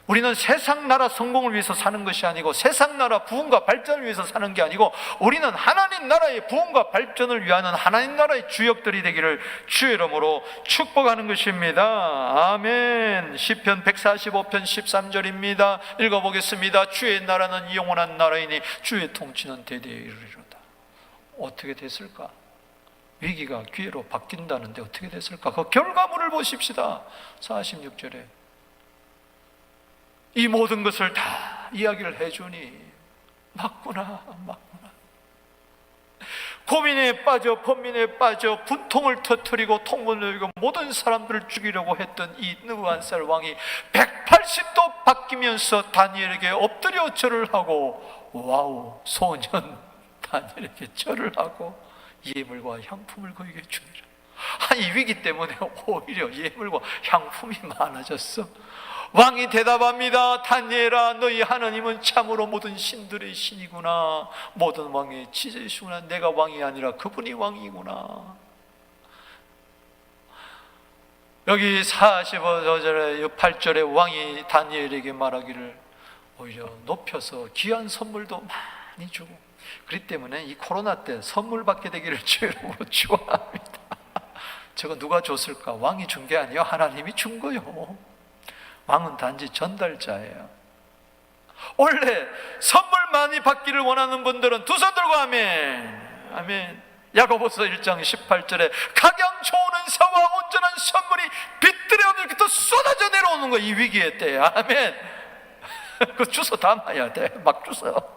우리는 세상 나라 성공을 위해서 사는 것이 아니고 세상 나라 부흥과 발전을 위해서 사는 게 아니고 우리는 하나님 나라의 부흥과 발전을 위하는 하나님 나라의 주역들이 되기를 주의 이름으로 축복하는 것입니다. 아멘. 시편 145편 13절입니다. 읽어보겠습니다. 주의 나라는 영원한 나라이니 주의 통치는 대대에 이르리로다. 어떻게 됐을까? 위기가 기회로 바뀐다는데 어떻게 됐을까? 그 결과물을 보십시다. 46절에 이 모든 것을 다 이야기를 해주니 맞구나. 고민에 빠져 번민에 빠져 분통을 터뜨리고 통분을 누리고 모든 사람들을 죽이려고 했던 이 느부갓네살 왕이 180도 바뀌면서 다니엘에게 엎드려 절을 하고, 와우, 소년 다니엘에게 절을 하고 예물과 향품을 그에게 주니라. 이 위기 때문에 오히려 예물과 향품이 많아졌어. 왕이 대답합니다. 다니엘아, 너희 하나님은 참으로 모든 신들의 신이구나. 모든 왕의 지제시구나. 내가 왕이 아니라 그분이 왕이구나. 여기 45절에 8절에 왕이 다니엘에게 말하기를 오히려 높여서 귀한 선물도 많이 주고, 그렇기 때문에 이 코로나 때 선물 받게 되기를 주로 축원합니다. 저거 누가 줬을까? 왕이 준 게 아니에요. 하나님이 준 거요. 왕은 단지 전달자예요. 원래 선물 많이 받기를 원하는 분들은 두 손 들고 아멘. 아멘. 야고보서 1장 18절에 각양 좋은 은사와 온전한 선물이 빗들여 이렇게 또 쏟아져 내려오는 거예요. 이 위기의 때에. 아멘. 그 주워 담아야 돼. 막 주워.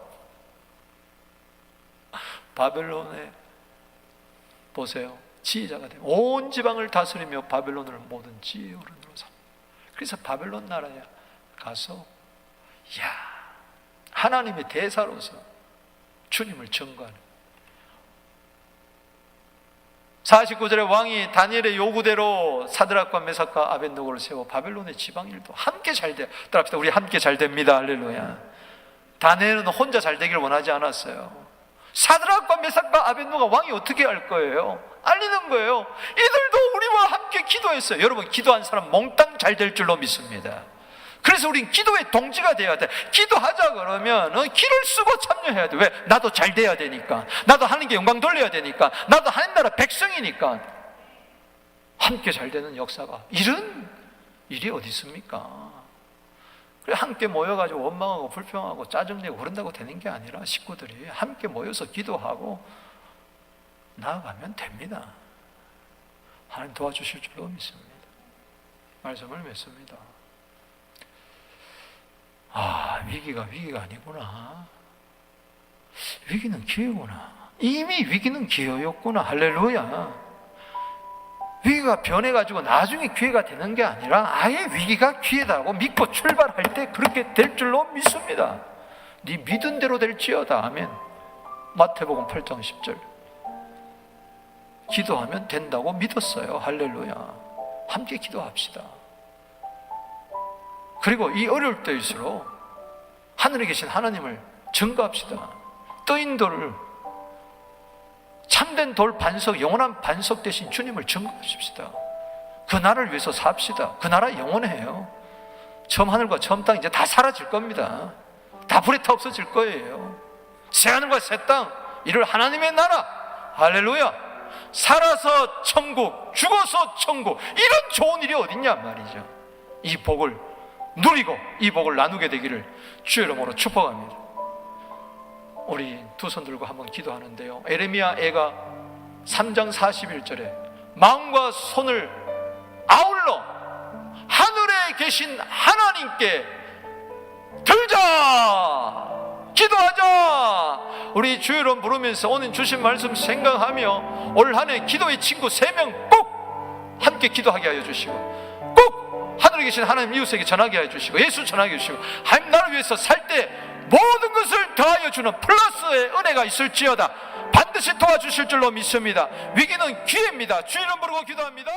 바벨론에 보세요. 지휘자가 돼. 온 지방을 다스리며 바벨론을 모든 지혜의 어른으로 삼. 그래서 바벨론 나라에 가서 하나님의 대사로서 주님을 증거하는. 49절에 왕이 다니엘의 요구대로 사드락과 메삭과 아벳느고를 세워 바벨론의 지방일도 함께 잘 돼요. 따라합시다. 우리 함께 잘 됩니다. 할렐루야. 다니엘은 혼자 잘 되기를 원하지 않았어요. 사드락과 메삭과 아벳느고가 왕이 어떻게 할 거예요? 알리는 거예요. 이들도 우리와 함께 기도했어요. 여러분, 기도한 사람 몽땅 잘 될 줄로 믿습니다. 그래서 우린 기도의 동지가 돼야 돼. 기도하자 그러면 기를 쓰고 참여해야 돼. 왜? 나도 잘 돼야 되니까. 나도 하나님께 영광 돌려야 되니까. 나도 하나님 나라 백성이니까. 함께 잘 되는 역사가, 이런 일이 어디 있습니까? 그래, 함께 모여가지고 원망하고 불평하고 짜증내고 그런다고 되는 게 아니라 식구들이 함께 모여서 기도하고 나아가면 됩니다. 하나님 도와주실 줄로 믿습니다. 말씀을 맺습니다. 위기가 아니구나. 위기는 기회구나. 이미 위기는 기회였구나. 할렐루야. 위기가 변해가지고 나중에 기회가 되는 게 아니라 아예 위기가 기회다고 믿고 출발할 때 그렇게 될 줄로 믿습니다. 네 믿은 대로 될지어다. 아멘. 마태복음 8장 10절. 기도하면 된다고 믿었어요. 할렐루야. 함께 기도합시다. 그리고 이 어려울 때일수록 하늘에 계신 하나님을 증거합시다. 떠인 돌을, 참된 돌 반석, 영원한 반석 대신 주님을 증거하십시다. 그 나라를 위해서 삽시다. 그 나라 영원해요. 처음 하늘과 처음 땅 이제 다 사라질 겁니다. 다 불에 타 없어질 거예요. 새 하늘과 새 땅, 이를 하나님의 나라. 할렐루야. 살아서 천국, 죽어서 천국, 이런 좋은 일이 어딨냐 말이죠. 이 복을 누리고 이 복을 나누게 되기를 주의 이름으로 축복합니다. 우리 두 손 들고 한번 기도하는데요. 에레미야 애가 3장 41절에 마음과 손을 아울러 하늘에 계신 하나님께 들자, 기도하자. 우리 주의 이름 부르면서 오늘 주신 말씀 생각하며 올 한 해 기도의 친구 3명 꼭 함께 기도하게 하여 주시고, 꼭 하늘에 계신 하나님 이웃에게 전하게 하여 주시고, 예수 전하게 해주시고, 하나님 나를 위해서 살 때 모든 것을 더하여 주는 플러스의 은혜가 있을지어다. 반드시 도와주실 줄로 믿습니다. 위기는 기회입니다. 주의 이름 부르고 기도합니다.